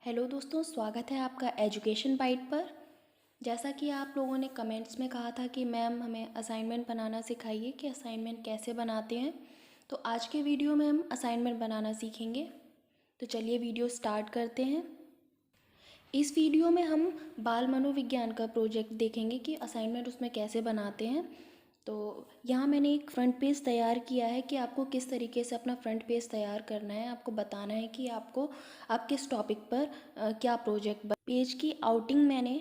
Hello दोस्तों, स्वागत है आपका एजुकेशन बाइट पर। जैसा कि आप लोगों ने कमेंट्स में कहा था कि मैम हमें असाइनमेंट बनाना सिखाइए कि असाइनमेंट कैसे बनाते हैं, तो आज के वीडियो में हम असाइनमेंट बनाना सीखेंगे। तो चलिए वीडियो स्टार्ट करते हैं। इस वीडियो में हम बाल मनोविज्ञान का प्रोजेक्ट देखेंगे कि असाइनमेंट उसमें कैसे बनाते हैं। तो यहाँ मैंने एक फ्रंट पेज तैयार किया है कि आपको किस तरीके से अपना फ्रंट पेज तैयार करना है। आपको बताना है कि आप किस टॉपिक पर क्या प्रोजेक्ट पेज की आउटिंग मैंने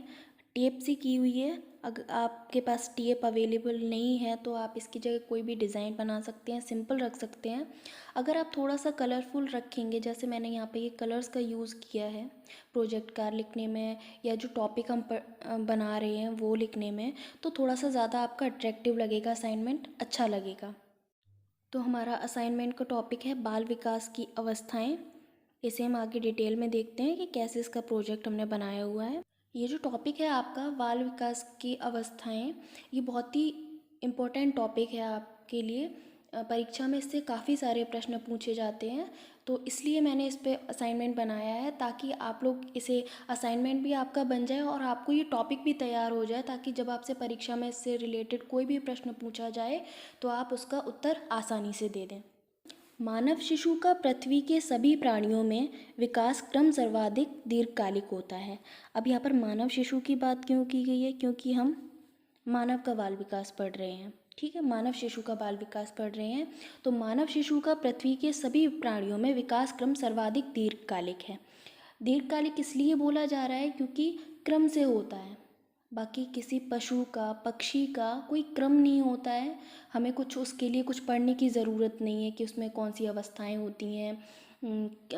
टेप से की हुई है। अगर आपके पास टेप अवेलेबल नहीं है तो आप इसकी जगह कोई भी डिज़ाइन बना सकते हैं, सिंपल रख सकते हैं। अगर आप थोड़ा सा कलरफुल रखेंगे, जैसे मैंने यहाँ पे ये कलर्स का यूज़ किया है प्रोजेक्ट कार्ड लिखने में या जो टॉपिक हम बना रहे हैं वो लिखने में, तो थोड़ा सा ज़्यादा आपका अट्रैक्टिव लगेगा, असाइनमेंट अच्छा लगेगा। तो हमारा असाइनमेंट का टॉपिक है बाल विकास की अवस्थाएं। इसे हम आगे डिटेल में देखते हैं कि कैसे इसका प्रोजेक्ट हमने बनाया हुआ है। ये जो टॉपिक है आपका बाल विकास की अवस्थाएं, ये बहुत ही इम्पोर्टेंट टॉपिक है आपके लिए। परीक्षा में इससे काफ़ी सारे प्रश्न पूछे जाते हैं, तो इसलिए मैंने इस पर असाइनमेंट बनाया है ताकि आप लोग इसे असाइनमेंट भी आपका बन जाए और आपको ये टॉपिक भी तैयार हो जाए, ताकि जब आपसे परीक्षा में इससे रिलेटेड कोई भी प्रश्न पूछा जाए तो आप उसका उत्तर आसानी से दे दें। मानव शिशु का पृथ्वी के सभी प्राणियों में विकास क्रम सर्वाधिक दीर्घकालिक होता है। अब यहाँ पर मानव शिशु की बात क्यों की गई है? क्योंकि हम मानव का बाल विकास पढ़ रहे हैं। ठीक है, मानव शिशु का बाल विकास पढ़ रहे हैं। तो मानव शिशु का पृथ्वी के सभी प्राणियों में विकास क्रम सर्वाधिक दीर्घकालिक है। दीर्घकालिक इसलिए बोला जा रहा है क्योंकि क्रम से होता है। बाकी किसी पशु का, पक्षी का कोई क्रम नहीं होता है। हमें कुछ उसके लिए कुछ पढ़ने की ज़रूरत नहीं है कि उसमें कौन सी अवस्थाएं होती हैं,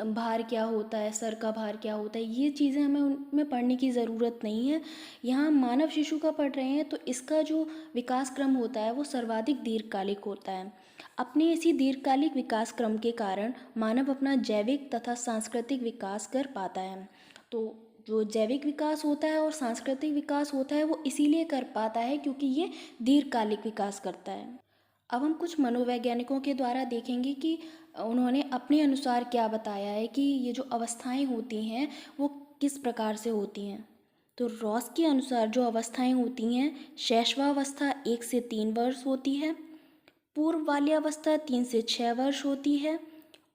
भार क्या होता है, सर का भार क्या होता है, ये चीज़ें हमें उनमें पढ़ने की ज़रूरत नहीं है। यहाँ मानव शिशु का पढ़ रहे हैं तो इसका जो विकास क्रम होता है वो सर्वाधिक दीर्घकालिक होता है। अपने इसी दीर्घकालिक विकास क्रम के कारण मानव अपना जैविक तथा सांस्कृतिक विकास कर पाता है। तो जो जैविक विकास होता है और सांस्कृतिक विकास होता है वो इसीलिए कर पाता है क्योंकि ये दीर्घकालिक विकास करता है। अब हम कुछ मनोवैज्ञानिकों के द्वारा देखेंगे कि उन्होंने अपने अनुसार क्या बताया है कि ये जो अवस्थाएं होती हैं वो किस प्रकार से होती हैं। तो रॉस के अनुसार जो अवस्थाएं होती हैं, शैशवावस्था 1 से 3 वर्ष होती है, पूर्व बाल्यावस्था 3 से 6 वर्ष होती है,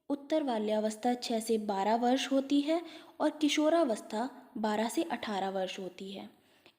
उत्तर बाल्यावस्था 6 से 12 वर्ष होती है और किशोरावस्था 12 से 18 वर्ष होती है।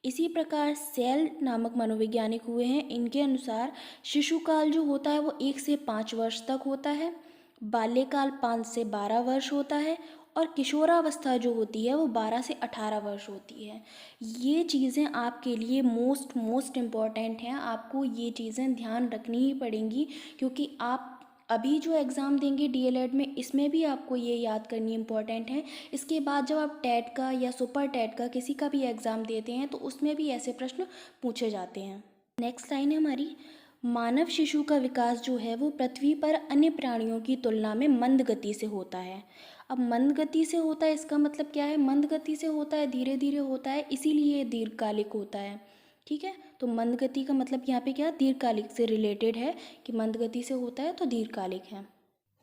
इसी प्रकार सेल नामक मनोवैज्ञानिक हुए हैं, इनके अनुसार शिशुकाल जो होता है वो 1 से 5 वर्ष तक होता है, बाल्यकाल 5 से 12 वर्ष होता है और किशोरावस्था जो होती है वो 12 से 18 वर्ष होती है। ये चीज़ें आपके लिए मोस्ट इम्पॉर्टेंट हैं। आपको ये चीज़ें ध्यान रखनी ही पड़ेंगी क्योंकि आप अभी जो एग्ज़ाम देंगे डीएलएड में, इसमें भी आपको ये याद करनी इम्पॉर्टेंट है। इसके बाद जब आप टेट का या सुपर टेट का किसी का भी एग्ज़ाम देते हैं तो उसमें भी ऐसे प्रश्न पूछे जाते हैं। नेक्स्ट लाइन है हमारी, मानव शिशु का विकास जो है वो पृथ्वी पर अन्य प्राणियों की तुलना में मंद गति से होता है। अब मंद गति से होता है इसका मतलब क्या है? मंद गति से होता है, धीरे धीरे होता है, इसीलिए ये दीर्घकालिक होता है। ठीक है, तो मंद गति का मतलब यहाँ पे क्या, दीर्घकालिक से रिलेटेड है कि मंद गति से होता है तो दीर्घकालिक है।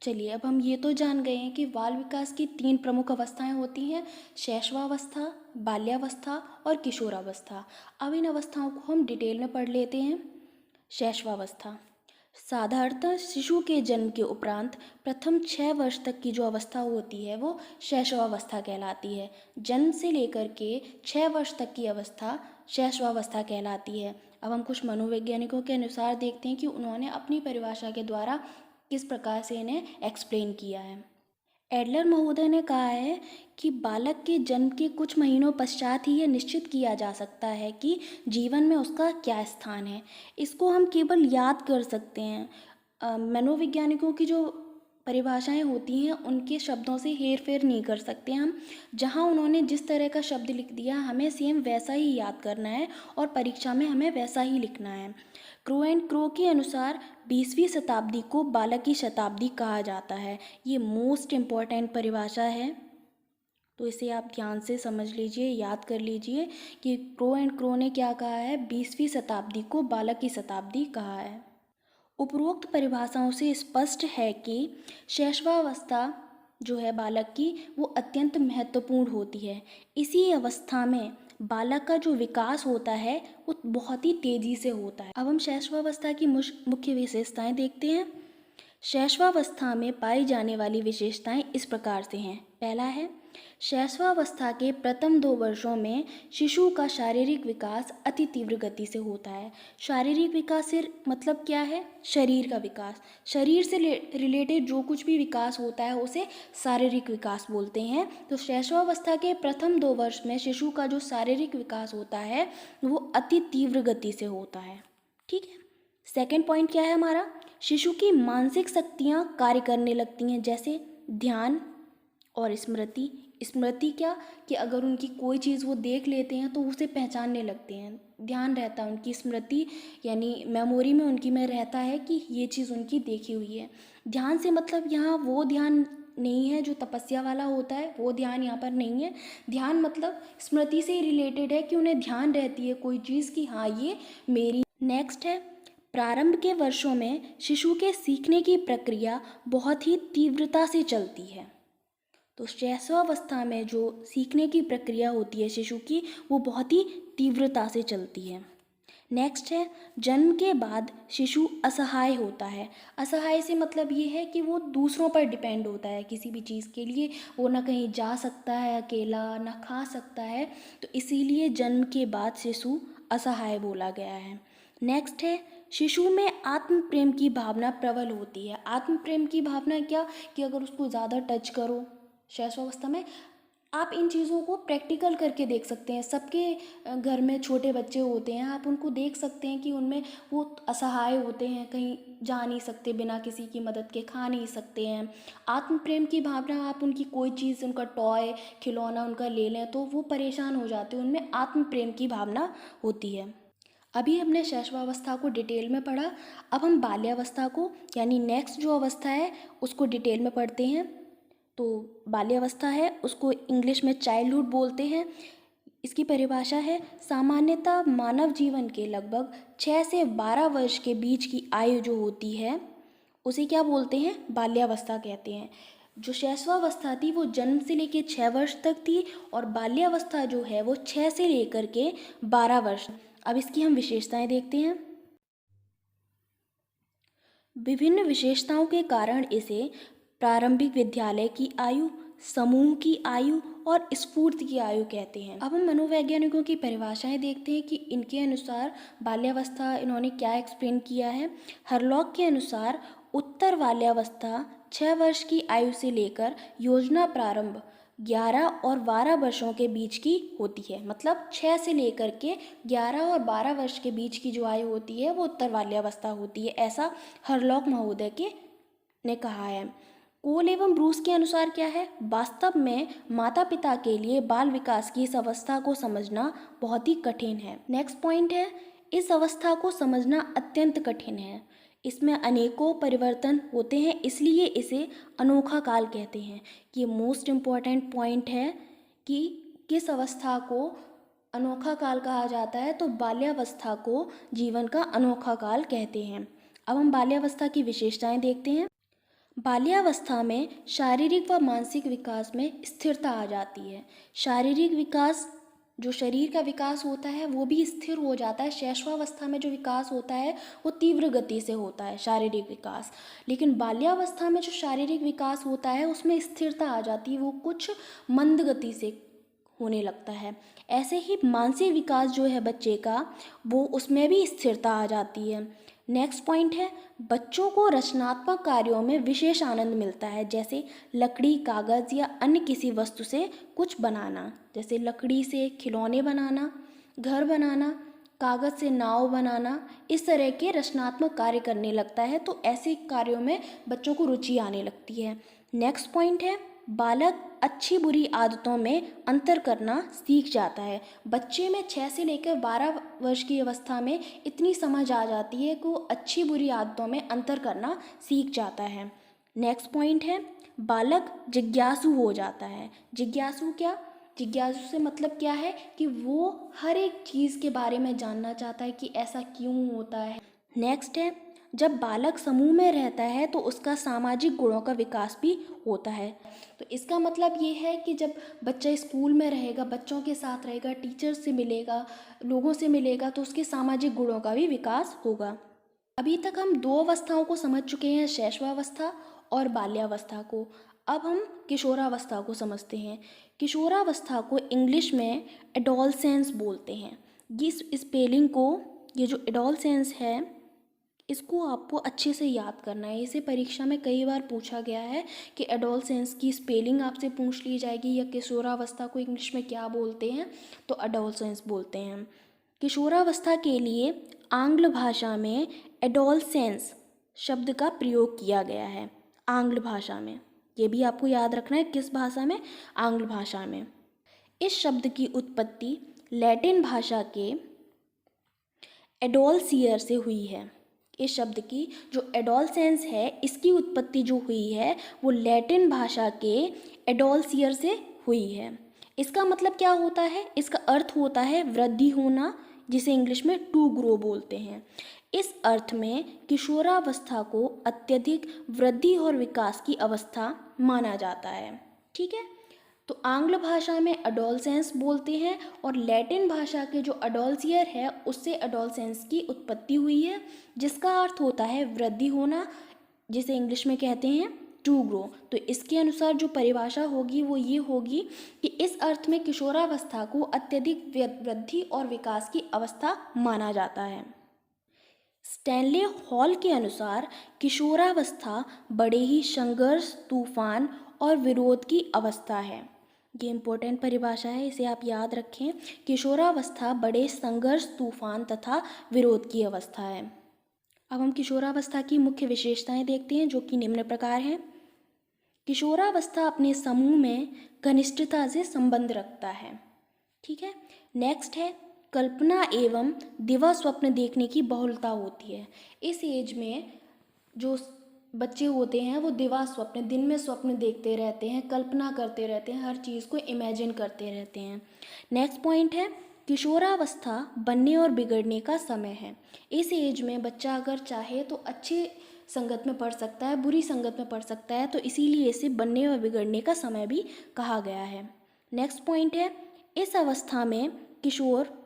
चलिए, अब हम ये तो जान गए हैं कि बाल विकास की 3 प्रमुख अवस्थाएं होती हैं, शैशवावस्था, बाल्यावस्था और किशोरावस्था। अब इन अवस्थाओं को हम डिटेल में पढ़ लेते हैं। शैशवावस्था साधारणतः शिशु के जन्म के उपरांत प्रथम 6 वर्ष तक की जो अवस्था होती है वो शैशवावस्था कहलाती है। जन्म से लेकर के 6 वर्ष तक की अवस्था शैशवावस्था कहलाती है। अब हम कुछ मनोवैज्ञानिकों के अनुसार देखते हैं कि उन्होंने अपनी परिभाषा के द्वारा किस प्रकार से इन्हें एक्सप्लेन किया है। एडलर महोदय ने कहा है कि बालक के जन्म के कुछ महीनों पश्चात ही यह निश्चित किया जा सकता है कि जीवन में उसका क्या स्थान है। इसको हम केवल याद कर सकते हैं। मनोवैज्ञानिकों की जो परिभाषाएं होती हैं उनके शब्दों से हेर फेर नहीं कर सकते हम। जहां उन्होंने जिस तरह का शब्द लिख दिया हमें सेम वैसा ही याद करना है और परीक्षा में हमें वैसा ही लिखना है। क्रो एंड क्रो के अनुसार 20वीं शताब्दी को बालक की शताब्दी कहा जाता है। ये मोस्ट इम्पॉर्टेंट परिभाषा है, तो इसे आप ध्यान से समझ लीजिए, याद कर लीजिए कि क्रो एंड क्रो ने क्या कहा है, 20वीं शताब्दी को बालक की शताब्दी कहा है। उपरोक्त परिभाषाओं से स्पष्ट है कि शैशवावस्था जो है बालक की वो अत्यंत महत्वपूर्ण होती है। इसी अवस्था में बालक का जो विकास होता है वो बहुत ही तेज़ी से होता है। अब हम शैशवावस्था की मुख्य विशेषताएं देखते हैं। शैशवावस्था में पाई जाने वाली विशेषताएं इस प्रकार से हैं। पहला है, शैशवावस्था के प्रथम 2 वर्षों में शिशु का शारीरिक विकास अति तीव्र गति से होता है। शारीरिक विकास से मतलब क्या है? शरीर का विकास। शरीर से रिलेटेड जो कुछ भी विकास होता है उसे शारीरिक विकास बोलते हैं। तो शैशवावस्था के प्रथम 2 वर्ष में शिशु का जो शारीरिक विकास होता है वो अति तीव्र गति से होता है। ठीक है। सेकेंड पॉइंट क्या है हमारा? शिशु की मानसिक शक्तियाँ कार्य करने लगती हैं, जैसे ध्यान और स्मृति। स्मृति क्या कि अगर उनकी कोई चीज़ वो देख लेते हैं तो उसे पहचानने लगते हैं। ध्यान रहता है उनकी, स्मृति यानी मेमोरी में उनकी में रहता है कि ये चीज़ उनकी देखी हुई है। ध्यान से मतलब यहाँ वो ध्यान नहीं है जो तपस्या वाला होता है, वो ध्यान यहाँ पर नहीं है। ध्यान मतलब स्मृति से रिलेटेड है कि उन्हें ध्यान रहती है कोई चीज़ की हाँ ये मेरी। नेक्स्ट है, प्रारंभ के वर्षों में शिशु के सीखने की प्रक्रिया बहुत ही तीव्रता से चलती है। तो शैशवावस्था में जो सीखने की प्रक्रिया होती है शिशु की वो बहुत ही तीव्रता से चलती है। नेक्स्ट है, जन्म के बाद शिशु असहाय होता है। असहाय से मतलब ये है कि वो दूसरों पर डिपेंड होता है किसी भी चीज़ के लिए। वो ना कहीं जा सकता है अकेला, ना खा सकता है, तो इसीलिए जन्म के बाद शिशु असहाय बोला गया है। नेक्स्ट है, शिशु में आत्म प्रेम की भावना प्रबल होती है। आत्म प्रेम की भावना क्या कि अगर उसको ज़्यादा टच करो शैशवावस्था में, आप इन चीज़ों को प्रैक्टिकल करके देख सकते हैं। सबके घर में छोटे बच्चे होते हैं, आप उनको देख सकते हैं कि उनमें वो असहाय होते हैं, कहीं जा नहीं सकते, बिना किसी की मदद के खा नहीं सकते हैं। आत्म प्रेम की भावना, आप उनकी कोई चीज़, उनका टॉय खिलौना उनका ले लें तो वो परेशान हो जाते हैं, उनमें आत्म प्रेम की भावना होती है। अभी हमने शैशवावस्था को डिटेल में पढ़ा, अब हम बाल्यावस्था को यानी नेक्स्ट जो अवस्था है उसको डिटेल में पढ़ते हैं। तो बाल्यावस्था है उसको इंग्लिश में चाइल्डहुड बोलते हैं। इसकी परिभाषा है, सामान्यतः मानव जीवन के लगभग 6 से 12 वर्ष के बीच की आयु जो होती है उसे क्या बोलते हैं? बाल्यावस्था कहते हैं। जो शैशवावस्था थी वो जन्म से लेकर 6 वर्ष तक थी और बाल्यावस्था जो है वो 6 से लेकर के 12 वर्ष। अब इसकी हम विशेषताएं देखते हैं। विभिन्न विशेषताओं के कारण इसे प्रारंभिक विद्यालय की आयु, समूह की आयु और स्फूर्ति की आयु कहते हैं। अब हम मनोवैज्ञानिकों की परिभाषाएं देखते हैं कि इनके अनुसार बाल्यावस्था इन्होंने क्या एक्सप्लेन किया है। हरलॉक के अनुसार उत्तर बाल्यावस्था 6 वर्ष की आयु से लेकर योजना प्रारंभ 11 और 12 वर्षों के बीच की होती है। मतलब 6 से लेकर के 11 और 12 वर्ष के बीच की जो आयु होती है वो उत्तर बाल्यावस्था होती है, ऐसा हरलॉक महोदय ने कहा है। कोल एवं ब्रूस के अनुसार क्या है? वास्तव में माता पिता के लिए बाल विकास की इस अवस्था को समझना बहुत ही कठिन है। नेक्स्ट पॉइंट है, इस अवस्था को समझना अत्यंत कठिन है। इसमें अनेकों परिवर्तन होते हैं, इसलिए इसे अनोखा काल कहते हैं। ये मोस्ट इम्पॉर्टेंट पॉइंट है कि किस अवस्था को अनोखा काल कहा जाता है, तो बाल्यावस्था को जीवन का अनोखा काल कहते हैं। अब हम बाल्यावस्था की विशेषताएं देखते हैं। बाल्यावस्था में शारीरिक व मानसिक विकास में स्थिरता आ जाती है। शारीरिक विकास, जो शरीर का विकास होता है वो भी स्थिर हो जाता है। शैशवावस्था में जो विकास होता है वो तीव्र गति से होता है शारीरिक विकास, लेकिन बाल्यावस्था में जो शारीरिक विकास होता है उसमें स्थिरता आ जाती है, वो कुछ मंद गति से होने लगता है। ऐसे ही मानसिक विकास जो है बच्चे का वो उसमें भी स्थिरता आ जाती है। नेक्स्ट पॉइंट है, बच्चों को रचनात्मक कार्यों में विशेष आनंद मिलता है, जैसे लकड़ी, कागज़ या अन्य किसी वस्तु से कुछ बनाना। जैसे लकड़ी से खिलौने बनाना, घर बनाना, कागज़ से नाव बनाना, इस तरह के रचनात्मक कार्य करने लगता है। तो ऐसे कार्यों में बच्चों को रुचि आने लगती है। नेक्स्ट पॉइंट है, बालक अच्छी बुरी आदतों में अंतर करना सीख जाता है। बच्चे में 6 से लेकर 12 वर्ष की अवस्था में इतनी समझ आ जाती है कि वो अच्छी बुरी आदतों में अंतर करना सीख जाता है। नेक्स्ट पॉइंट है, बालक जिज्ञासु हो जाता है। जिज्ञासु क्या? जिज्ञासु से मतलब क्या है कि वो हर एक चीज़ के बारे में जानना चाहता है कि ऐसा क्यों होता है। नेक्स्ट है, जब बालक समूह में रहता है तो उसका सामाजिक गुणों का विकास भी होता है। तो इसका मतलब ये है कि जब बच्चा स्कूल में रहेगा, बच्चों के साथ रहेगा, टीचर से मिलेगा, लोगों से मिलेगा, तो उसके सामाजिक गुणों का भी विकास होगा। अभी तक हम दो अवस्थाओं को समझ चुके हैं, शैशवावस्था और बाल्यावस्था को। अब हम किशोरावस्था को समझते हैं। किशोरावस्था को इंग्लिश में एडोलसेंस बोलते हैं। इस स्पेलिंग को, ये जो एडोलसेंस है, इसको आपको अच्छे से याद करना है। इसे परीक्षा में कई बार पूछा गया है कि एडोलसेंस की स्पेलिंग आपसे पूछ ली जाएगी, या किशोरावस्था को इंग्लिश में क्या बोलते हैं, तो एडोलसेंस बोलते हैं। किशोरावस्था के लिए आंग्ल भाषा में एडोलसेंस शब्द का प्रयोग किया गया है। आंग्ल भाषा में, ये भी आपको याद रखना है, किस भाषा में? आंग्ल भाषा में। इस शब्द की उत्पत्ति लैटिन भाषा के एडोलसियर से हुई है। इस शब्द की जो एडोलसेंस है, इसकी उत्पत्ति जो हुई है वो लैटिन भाषा के एडोलसियर से हुई है। इसका मतलब क्या होता है? इसका अर्थ होता है वृद्धि होना, जिसे इंग्लिश में टू ग्रो बोलते हैं। इस अर्थ में किशोरावस्था को अत्यधिक वृद्धि और विकास की अवस्था माना जाता है। ठीक है, तो आंग्ल भाषा में एडोलसेंस बोलते हैं, और लैटिन भाषा के जो एडोलसियर है उससे एडोलसेंस की उत्पत्ति हुई है, जिसका अर्थ होता है वृद्धि होना, जिसे इंग्लिश में कहते हैं टू ग्रो। तो इसके अनुसार जो परिभाषा होगी वो ये होगी कि इस अर्थ में किशोरावस्था को अत्यधिक वृद्धि और विकास की अवस्था माना जाता है। स्टैनले हॉल के अनुसार किशोरावस्था बड़े ही संघर्ष, तूफान और विरोध की अवस्था है। ये इम्पोर्टेंट परिभाषा है, इसे आप याद रखें। किशोरावस्था बड़े संघर्ष, तूफान तथा विरोध की अवस्था है। अब हम किशोरावस्था की मुख्य विशेषताएं देखते हैं, जो कि निम्न प्रकार हैं। किशोरावस्था अपने समूह में घनिष्ठता से संबंध रखता है। ठीक है, नेक्स्ट है कल्पना एवं दिवा स्वप्न देखने की बहुलता होती है। इस एज में जो बच्चे होते हैं वो दिवा स्वप्न, दिन में स्वप्न देखते रहते हैं, कल्पना करते रहते हैं, हर चीज़ को इमेजिन करते रहते हैं। नेक्स्ट पॉइंट है किशोरावस्था बनने और बिगड़ने का समय है। इस एज में बच्चा अगर चाहे तो अच्छे संगत में पढ़ सकता है, बुरी संगत में पढ़ सकता है, तो इसीलिए इसे बनने और बिगड़ने का समय भी कहा गया है। नेक्स्ट पॉइंट है इस अवस्था में किशोर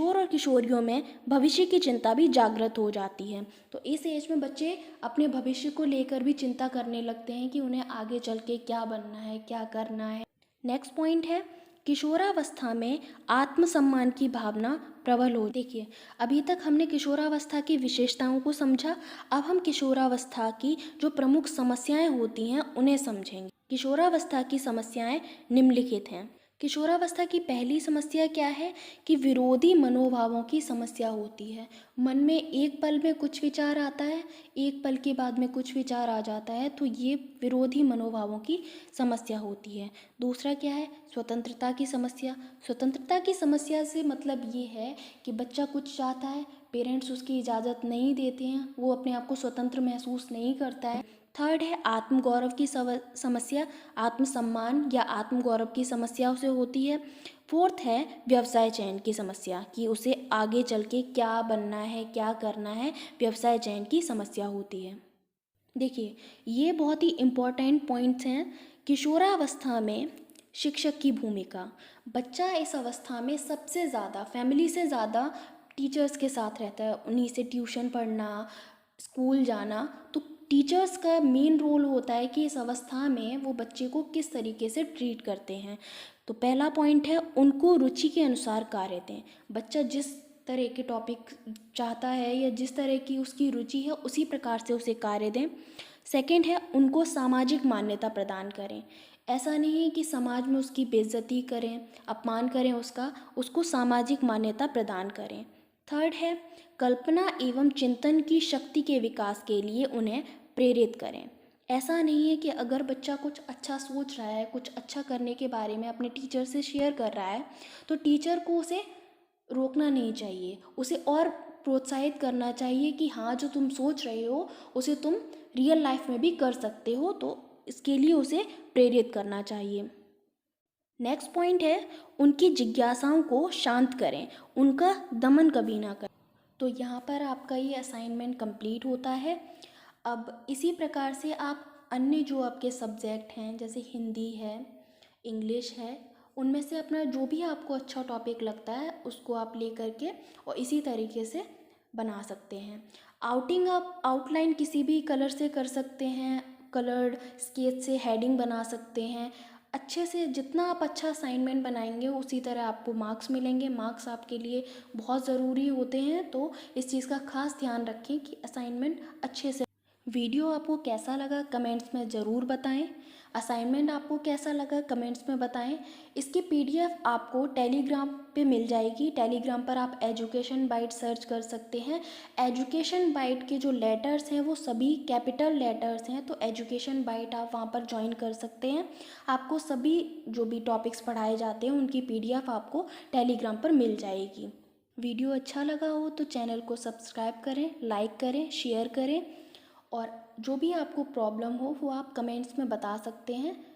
और किशोरियों में भविष्य की चिंता भी जागृत हो जाती है। तो इस एज में बच्चे अपने भविष्य को लेकर भी चिंता करने लगते हैं कि उन्हें आगे चल के क्या बनना है, क्या करना है। नेक्स्ट पॉइंट है किशोरावस्था में आत्मसम्मान की भावना प्रबल हो। देखिए, अभी तक हमने किशोरावस्था की विशेषताओं को समझा। अब हम किशोरावस्था की जो प्रमुख समस्याएं होती हैं उन्हें समझेंगे। किशोरावस्था की समस्याएं निम्नलिखित हैं। किशोरावस्था की पहली समस्या क्या है कि विरोधी मनोभावों की समस्या होती है। मन में एक पल में कुछ विचार आता है, एक पल के बाद में कुछ विचार आ जाता है, तो ये विरोधी मनोभावों की समस्या होती है। दूसरा क्या है? स्वतंत्रता की समस्या। स्वतंत्रता की समस्या से मतलब ये है कि बच्चा कुछ चाहता है, पेरेंट्स उसकी इजाज़त नहीं देते हैं, वो अपने आप को स्वतंत्र महसूस नहीं करता है। थर्ड है आत्मगौरव की समस्या, आत्मसम्मान या आत्मगौरव की समस्या उसे होती है। फोर्थ है व्यवसाय चयन की समस्या, कि उसे आगे चल के क्या बनना है, क्या करना है, व्यवसाय चयन की समस्या होती है। देखिए, ये बहुत ही इम्पोर्टेंट पॉइंट्स हैं। किशोरावस्था में शिक्षक की भूमिका। बच्चा इस अवस्था में सबसे ज़्यादा, फैमिली से ज़्यादा टीचर्स के साथ रहता है, उन्हीं से ट्यूशन पढ़ना, स्कूल जाना। तो टीचर्स का मेन रोल होता है कि इस अवस्था में वो बच्चे को किस तरीके से ट्रीट करते हैं। तो पहला पॉइंट है उनको रुचि के अनुसार कार्य दें। बच्चा जिस तरह के टॉपिक चाहता है या जिस तरह की उसकी रुचि है उसी प्रकार से उसे कार्य दें। सेकंड है उनको सामाजिक मान्यता प्रदान करें। ऐसा नहीं है कि समाज में उसकी बेइज्जती करें, अपमान करें उसको सामाजिक मान्यता प्रदान करें। थर्ड है कल्पना एवं चिंतन की शक्ति के विकास के लिए उन्हें प्रेरित करें। ऐसा नहीं है कि अगर बच्चा कुछ अच्छा सोच रहा है, कुछ अच्छा करने के बारे में अपने टीचर से शेयर कर रहा है, तो टीचर को उसे रोकना नहीं चाहिए, उसे और प्रोत्साहित करना चाहिए कि हाँ, जो तुम सोच रहे हो उसे तुम रियल लाइफ में भी कर सकते हो, तो इसके लिए उसे प्रेरित करना चाहिए। नेक्स्ट पॉइंट है उनकी जिज्ञासाओं को शांत करें, उनका दमन कभी ना करें। तो यहाँ पर आपका ये असाइनमेंट कंप्लीट होता है। अब इसी प्रकार से आप अन्य जो आपके सब्जेक्ट हैं जैसे हिंदी है, इंग्लिश है, उनमें से अपना जो भी आपको अच्छा टॉपिक लगता है उसको आप ले करके और इसी तरीके से बना सकते हैं। आप आउटलाइन किसी भी कलर से कर सकते हैं, कलर्ड स्केच से हेडिंग बना सकते हैं। अच्छे से जितना आप अच्छा असाइनमेंट बनाएंगे उसी तरह आपको मार्क्स मिलेंगे। मार्क्स आपके लिए बहुत ज़रूरी होते हैं, तो इस चीज़ का खास ध्यान रखें कि असाइनमेंट अच्छे से। वीडियो आपको कैसा लगा कमेंट्स में ज़रूर बताएं। असाइनमेंट आपको कैसा लगा कमेंट्स में बताएं। इसकी पीडीएफ आपको टेलीग्राम पे मिल जाएगी। टेलीग्राम पर आप एजुकेशन बाइट सर्च कर सकते हैं। एजुकेशन बाइट के जो लेटर्स हैं वो सभी कैपिटल लेटर्स हैं, तो एजुकेशन बाइट आप वहाँ पर ज्वाइन कर सकते हैं। आपको सभी जो भी टॉपिक्स पढ़ाए जाते हैं उनकी पीडीएफ आपको टेलीग्राम पर मिल जाएगी। वीडियो अच्छा लगा हो तो चैनल को सब्सक्राइब करें, लाइक करें, शेयर करें, और जो भी आपको प्रॉब्लम हो वो आप कमेंट्स में बता सकते हैं।